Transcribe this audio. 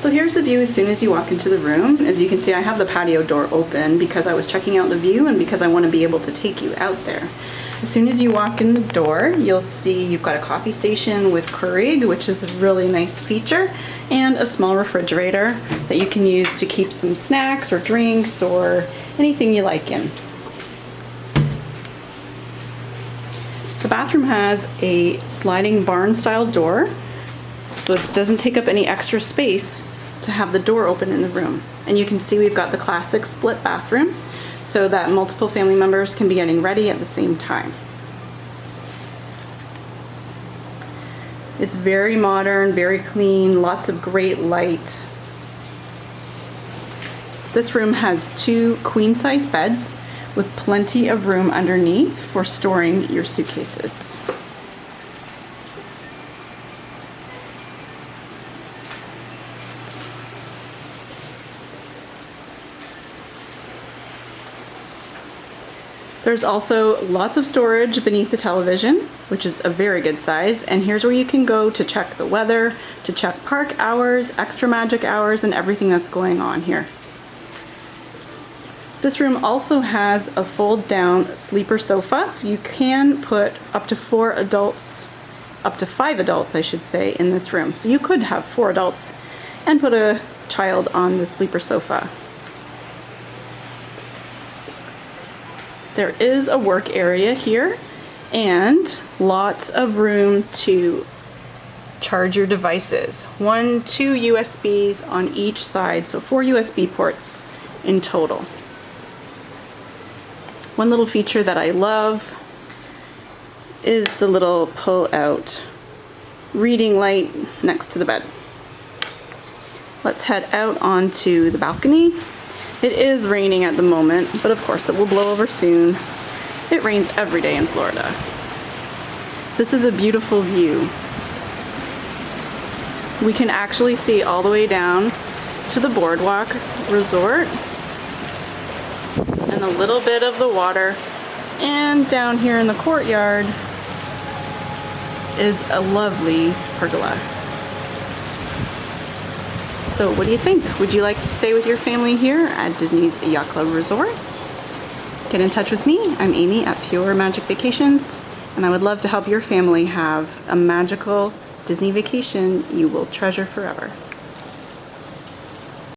So here's the view as soon as you walk into the room. As you can see, I have the patio door open because I was checking out the view and because I want to be able to take you out there. As soon as you walk in the door, you'll see you've got a coffee station with Keurig, which is a really nice feature, and a small refrigerator that you can use to keep some snacks or drinks or anything you like in. The bathroom has a sliding barn style door, so it doesn't take up any extra space to have the door open in the room. And you can see we've got the classic split bathroom so that multiple family members can be getting ready at the same time. It's very modern, very clean, lots of great light. This room has 2 queen-size beds with plenty of room underneath for storing your suitcases. There's also lots of storage beneath the television, which is a very good size, and here's where you can go to check the weather, to check park hours, extra magic hours, and everything that's going on here. This room also has a fold-down sleeper sofa, so you can put up to 4 adults, up to 5 adults I should say, in this room. So you could have 4 adults and put a child on the sleeper sofa. There is a work area here and lots of room to charge your devices. 2 USBs on each side, so 4 USB ports in total. One little feature that I love is the little pull-out reading light next to the bed. Let's head out onto the balcony. It is raining at the moment, but of course it will blow over soon. It rains every day in Florida. This is a beautiful view. We can actually see all the way down to the boardwalk resort and a little bit of the water, and down here in the courtyard is a lovely pergola. So what do you think? Would you like to stay with your family here at Disney's Yacht Club Resort? Get in touch with me. I'm Amy at Pure Magic Vacations, and I would love to help your family have a magical Disney vacation you will treasure forever.